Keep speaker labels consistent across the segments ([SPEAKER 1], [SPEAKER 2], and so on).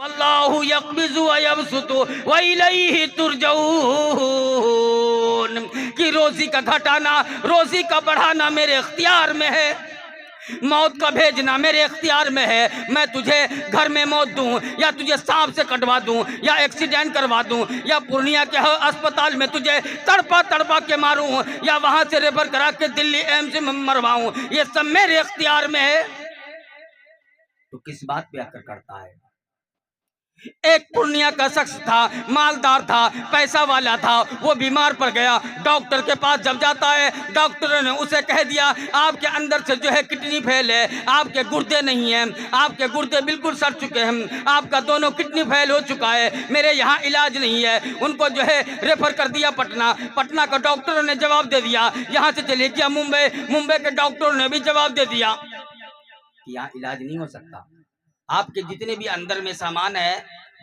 [SPEAKER 1] واللہ یقبض و یبسط و الیہ ترجعون، کہ روزی کا گھٹانا روزی کا بڑھانا میرے اختیار میں ہے، موت کا بھیجنا میرے اختیار میں ہے۔ میں تجھے گھر میں موت دوں، یا تجھے سانپ سے کٹوا دوں، یا ایکسیڈنٹ کروا دوں، یا پورنیہ کے اسپتال میں تجھے تڑپا تڑپا کے ماروں، یا وہاں سے ریفر کرا کے دلی ایمس میں مرواؤں، یہ سب میرے اختیار میں ہے۔ تو کس بات پہ اثر کرتا ہے؟ ایک پورنیہ کا شخص تھا، مالدار تھا، پیسہ والا تھا، وہ بیمار پڑ گیا، ڈاکٹر کے پاس جب جاتا ہے ڈاکٹر نے اسے کہہ دیا آپ کے اندر سے جو ہے کڈنی فیل ہے، آپ کے گردے نہیں ہیں، آپ کے گردے بالکل سڑ چکے ہیں، آپ کا دونوں کڈنی فیل ہو چکا ہے، میرے یہاں علاج نہیں ہے۔ ان کو جو ہے ریفر کر دیا پٹنہ کا ڈاکٹر نے جواب دے دیا یہاں سے چلے گیا ممبئی کے ڈاکٹر نے بھی جواب دے دیا کہ یہاں علاج نہیں ہو سکتا، آپ کے جتنے بھی اندر میں سامان ہے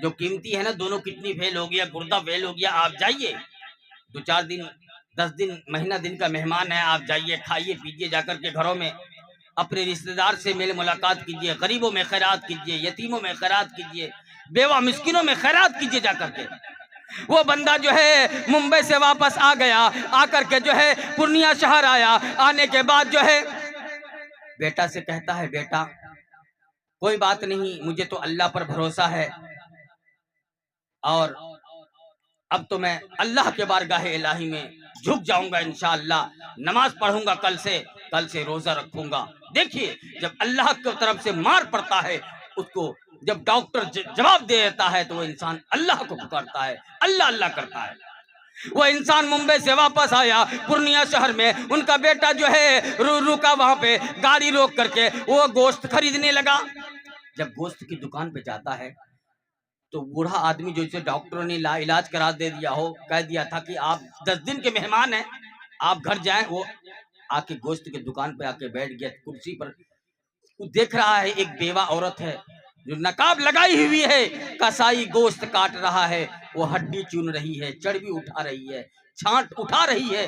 [SPEAKER 1] جو قیمتی ہے نا، دونوں کڈنی فیل ہو گیا، گردہ فیل ہو گیا، آپ جائیے 2-4 دن 10 دن مہینہ دن کا مہمان ہے، آپ جائیے کھائیے پیجیے، جا کر کے گھروں میں اپنے رشتہ دار سے میل ملاقات کیجیے، غریبوں میں خیرات کیجیے، یتیموں میں خیرات کیجیے، بیوہ مسکینوں میں خیرات کیجیے جا کر کے۔ وہ بندہ جو ہے ممبئی سے واپس آ گیا، آ کر کے جو ہے پورنیہ شہر آیا، آنے کے بعد جو ہے بیٹا سے کہتا ہے بیٹا کوئی بات نہیں، مجھے تو اللہ پر بھروسہ ہے، اور اب تو میں اللہ کے بارگاہ الہی میں جھک جاؤں گا، انشاءاللہ نماز پڑھوں گا، کل سے روزہ رکھوں گا۔ دیکھیے جب اللہ کی طرف سے مار پڑتا ہے، اس کو جب ڈاکٹر جواب دے دیتا ہے تو وہ انسان اللہ کو پکارتا ہے، اللہ اللہ کرتا ہے۔ وہ انسان ممبئی سے واپس آیا پورنیہ شہر میں، ان کا بیٹا جو ہے رکا وہاں پہ، گاڑی روک کر کے وہ گوشت خریدنے لگا۔ جب گوشت کی دکان پہ جاتا ہے تو بوڑھا آدمی جو اسے ڈاکٹروں نے لا علاج کرا دے دیا ہو، کہہ دیا تھا کہ آپ 10 دن کے مہمان ہیں، آپ گھر جائیں، وہ آ کے گوشت کی دکان پہ آ کے بیٹھ گیا کرسی پر۔ وہ دیکھ رہا ہے ایک بیوہ عورت ہے جو نقاب لگائی ہوئی ہے، کسائی گوشت کاٹ رہا ہے، وہ ہڈی چون رہی ہے، چربی اٹھا رہی ہے، چھانٹ اٹھا رہی ہے۔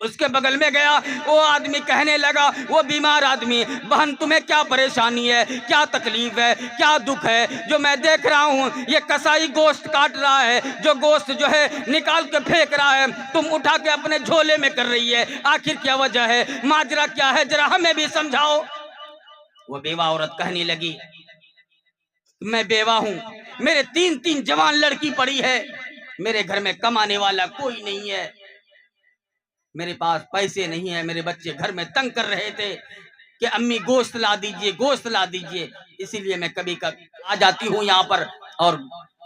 [SPEAKER 1] اس کے بغل میں گیا، وہ آدمی کہنے لگا، وہ بیمار آدمی، بہن تمہیں کیا پریشانی ہے، کیا تکلیف ہے، کیا دکھ ہے؟ جو میں دیکھ رہا ہوں یہ کسائی گوشت کاٹ رہا ہے، جو گوشت جو ہے نکال کے پھینک رہا ہے، تم اٹھا کے اپنے جھولے میں کر رہی ہے، آخر کیا وجہ ہے، ماجرا کیا ہے، ذرا ہمیں بھی سمجھاؤ۔ وہ بیوہ عورت کہنے لگی میں بیوہ ہوں، میرے 3 جوان لڑکی پڑی ہے، میرے گھر میں کمانے والا کوئی نہیں ہے، میرے پاس پیسے نہیں ہیں، میرے بچے گھر میں تنگ کر رہے تھے کہ امی گوشت لا دیجئے، گوشت لا دیجئے، اسی لیے میں کبھی آ جاتی ہوں یہاں پر، اور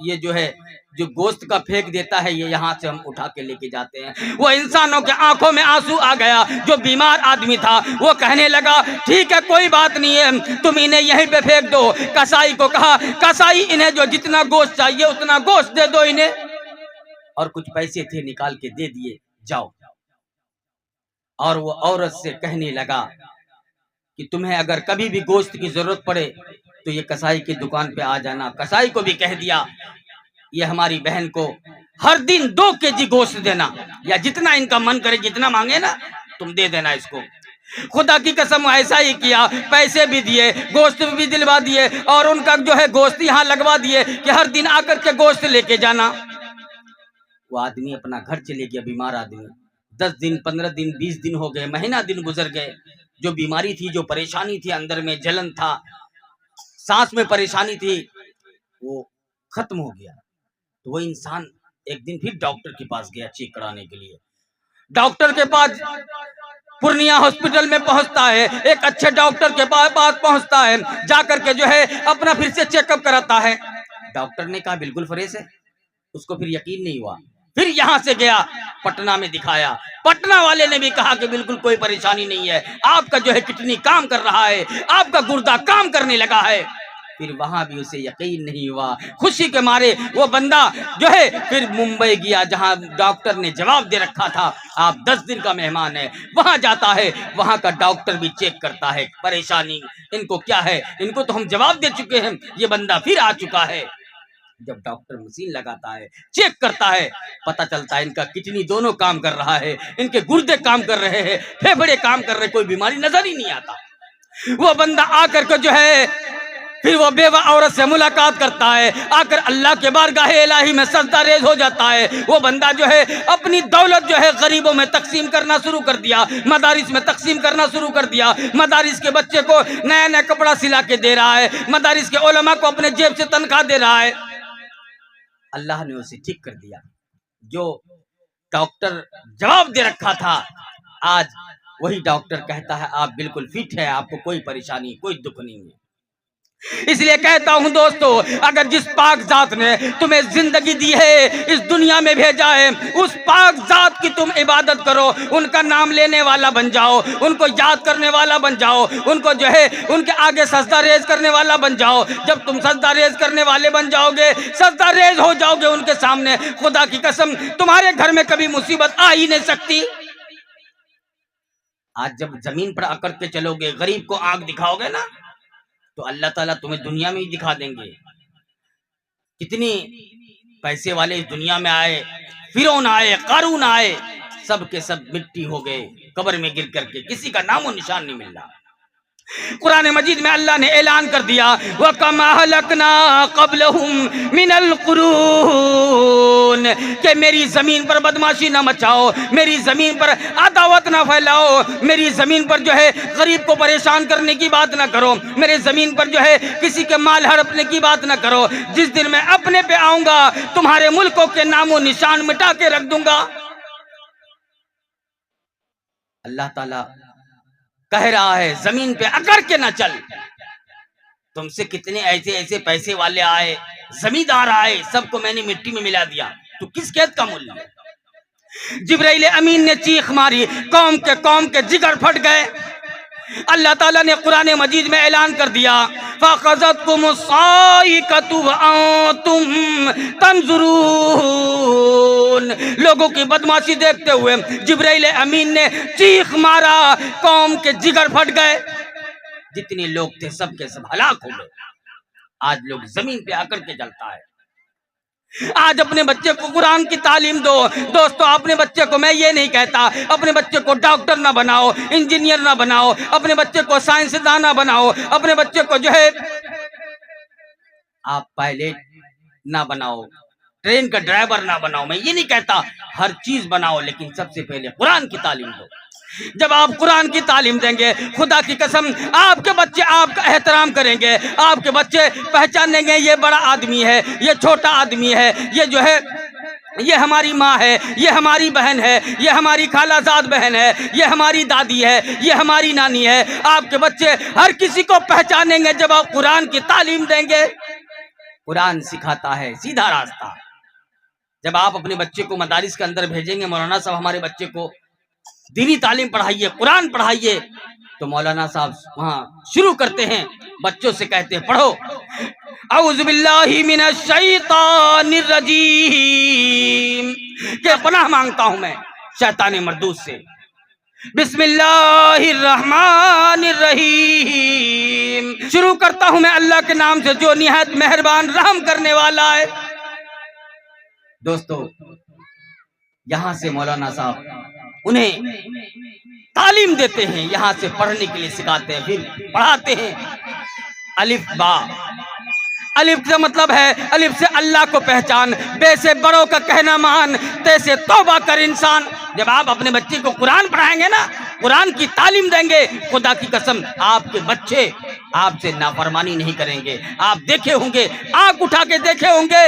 [SPEAKER 1] یہ جو ہے جو گوشت کا پھینک دیتا ہے یہ یہاں سے ہم اٹھا کے لے کے جاتے ہیں۔ وہ انسانوں کے آنکھوں میں آنسو آ گیا، جو بیمار آدمی تھا وہ کہنے لگا ٹھیک ہے کوئی بات نہیں ہے، تم انہیں یہیں پہ پھینک دو۔ کسائی کو کہا کسائی انہیں جو جتنا گوشت چاہیے اتنا گوشت دے دو انہیں، اور کچھ پیسے تھے نکال کے دے دیے، جاؤ۔ اور وہ عورت سے کہنے لگا کہ تمہیں اگر کبھی بھی گوشت کی ضرورت پڑے تو یہ کسائی کی دکان پہ آ جانا۔ کسائی کو بھی کہہ دیا یہ ہماری بہن کو ہر دن 2 کیجی گوشت دینا، یا جتنا ان کا من کرے جتنا مانگے نا تم دے دینا اس کو۔ خدا کی قسم ایسا ہی کیا، پیسے بھی دیے، گوشت بھی دلوا دیے، اور ان کا جو ہے گوشت یہاں لگوا دیے کہ ہر دن آ کر کے گوشت لے کے جانا۔ وہ آدمی اپنا گھر چلے گیا، بیمار آدمی، 10 دن 15 دن 20 دن ہو گئے، مہینہ دن گزر گئے، جو بیماری تھی، جو پریشانی تھی، اندر میں جلن تھا، سانس میں پریشانی تھی، وہ ختم ہو گیا۔ تو وہ انسان ایک دن پھر ڈاکٹر کے پاس گیا چیک کرانے کے لیے۔ ڈاکٹر کے پاس پورنیہ ہاسپٹل میں پہنچتا ہے، ایک اچھے ڈاکٹر کے پاس پہنچتا ہے، جا کر کے جو ہے اپنا پھر سے چیک اپ کراتا ہے۔ ڈاکٹر نے کہا بالکل فریش ہے، اس کو پھر یقین نہیں ہوا، پھر یہاں سے گیا پٹنہ میں دکھایا، پٹنہ والے نے بھی کہا کہ بالکل کوئی پریشانی نہیں ہے، آپ کا جو ہے کڈنی کام کر رہا ہے، آپ کا گردہ کام کرنے لگا ہے۔ پھر وہاں بھی اسے یقین نہیں ہوا، خوشی کے مارے وہ بندہ جو ہے پھر ممبئی گیا جہاں ڈاکٹر نے جواب دے رکھا تھا آپ 10 دن کا مہمان ہے، وہاں جاتا ہے، وہاں کا ڈاکٹر بھی چیک کرتا ہے پریشانی ان کو کیا ہے، ان کو تو ہم جواب دے چکے ہیں، یہ بندہ پھر آ چکا ہے۔ جب ڈاکٹر مشین لگاتا ہے، چیک کرتا ہے، پتہ چلتا ہے ان کا کڈنی دونوں کام کر رہا ہے، ان کے گردے کام کر رہے ہیں، پھیپھڑے کام کر رہے، کوئی بیماری نظر ہی نہیں آتا۔ وہ بندہ آ کر کے جو ہے پھر وہ بیوہ عورت سے ملاقات کرتا ہے، آ کر اللہ کے بارگاہ الہی میں سجدہ ریز ہو جاتا ہے۔ وہ بندہ جو ہے اپنی دولت جو ہے غریبوں میں تقسیم کرنا شروع کر دیا، مدارس میں تقسیم کرنا شروع کر دیا، مدارس کے بچے کو نیا نیا کپڑا سلا کے دے رہا ہے، مدارس کے علماء کو اپنے جیب سے تنخواہ دے رہا ہے۔ اللہ نے اسے ٹھیک کر دیا۔ جو ڈاکٹر جواب دے رکھا تھا، آج وہی ڈاکٹر کہتا ہے آپ بالکل فٹ ہے، آپ کو کوئی پریشانی کوئی دکھ نہیں ہے۔ اس لیے کہتا ہوں دوستو، اگر جس پاک ذات نے تمہیں زندگی دی ہے، اس دنیا میں بھیجا ہے، اس پاک ذات کی تم عبادت کرو، ان کا نام لینے والا بن جاؤ، ان کو یاد کرنے والا بن جاؤ، ان کو جو ہے ان کے آگے سجدہ ریز کرنے والا بن جاؤ۔ جب تم سجدہ ریز کرنے والے بن جاؤ گے، سجدہ ریز ہو جاؤ گے ان کے سامنے، خدا کی قسم تمہارے گھر میں کبھی مصیبت آ ہی نہیں سکتی۔ آج جب زمین پر آ کر کے چلو گے، غریب کو آنکھ دکھاؤ گے نا، تو اللہ تعالیٰ تمہیں دنیا میں ہی دکھا دیں گے۔ کتنی پیسے والے اس دنیا میں آئے، فرعون آئے، قارون آئے، سب کے سب مٹی ہو گئے قبر میں گر کر کے، کسی کا نام و نشان نہیں مل رہا۔ قرآن مجید میں اللہ نے اعلان کر دیا وَكَمْ أَهْلَكْنَا قَبْلَهُمْ مِنَ الْقُرُونِ کہ میری زمین پر بدماشی نہ مچاؤ، میری زمین پر عداوت نہ پھیلاؤ، میری زمین پر جو ہے غریب کو پریشان کرنے کی بات نہ کرو، میرے زمین پر جو ہے کسی کے مال ہڑپنے کی بات نہ کرو۔ جس دن میں اپنے پہ آؤں گا تمہارے ملکوں کے نام و نشان مٹا کے رکھ دوں گا۔ اللہ تعالیٰ کہہ رہا ہے زمین پہ اکڑ کے نہ چل۔ تم سے کتنے ایسے ایسے پیسے والے آئے، زمیندار آئے، سب کو میں نے مٹی میں ملا دیا، تو کس قید کا مول ہے؟ جبرائیل امین نے چیخ ماری، قوم کے جگر پھٹ گئے۔ اللہ تعالیٰ نے قرآن مجید میں اعلان کر دیا فَأَخَذَتْكُمُ الصَّاعِقَةُ وَأَنْتُمْ تَنْظُرُونَ۔ لوگوں کی بدماشی دیکھتے ہوئے جبرائیل امین نے چیخ مارا، قوم کے جگر پھٹ گئے، جتنے لوگ تھے سب کے سب ہلاک ہو گئے۔ آج لوگ زمین پہ آ کر کے جلتا ہے۔ آج اپنے بچے کو قرآن کی تعلیم دو۔ دوستو اپنے بچے کو میں یہ نہیں کہتا اپنے بچے کو ڈاکٹر نہ بناؤ، انجینئر نہ بناؤ، اپنے بچے کو سائنسداں نہ بناؤ، اپنے بچے کو جو ہے آپ پائلٹ نہ بناؤ، ٹرین کا ڈرائیور نہ بناؤ۔ میں یہ نہیں کہتا ہر چیز بناؤ، لیکن سب سے پہلے قرآن کی تعلیم دو۔ جب آپ قرآن کی تعلیم دیں گے، خدا کی قسم آپ کے بچے آپ کا احترام کریں گے، آپ کے بچے پہچانیں گے یہ بڑا آدمی ہے، یہ چھوٹا آدمی ہے، یہ جو ہے یہ ہماری ماں ہے، یہ ہماری بہن ہے، یہ ہماری خالہ زاد بہن ہے، یہ ہماری دادی ہے، یہ ہماری نانی ہے۔ آپ کے بچے ہر کسی کو پہچانیں گے جب آپ قرآن کی تعلیم دیں گے۔ قرآن سکھاتا ہے سیدھا راستہ۔ جب آپ اپنے بچے کو مدارس کے اندر بھیجیں گے، مولانا صاحب ہمارے بچے کو دینی تعلیم پڑھائیے، قرآن پڑھائیے، تو مولانا صاحب وہاں شروع کرتے ہیں، بچوں سے کہتے ہیں پڑھو اعوذ باللہ من الشیطان الرجیم، کہ پناہ مانگتا ہوں میں شیطان مردود سے، بسم اللہ الرحمن الرحیم، شروع کرتا ہوں میں اللہ کے نام سے جو نہایت مہربان رحم کرنے والا ہے۔ دوستو یہاں سے مولانا صاحب انہیں تعلیم دیتے ہیں، یہاں سے پڑھنے کے لیے سکھاتے ہیں، پھر پڑھاتے ہیں الف با۔ الف کا مطلب ہے الف سے اللہ کو پہچان، بے سے بڑوں کا کہنا مان، تے سے توبہ کر انسان۔ جب آپ اپنے بچے کو قرآن پڑھائیں گے نا، قرآن کی تعلیم دیں گے، خدا کی قسم آپ کے بچے آپ سے نافرمانی نہیں کریں گے۔ آپ دیکھے ہوں گے، آنکھ اٹھا کے دیکھے ہوں گے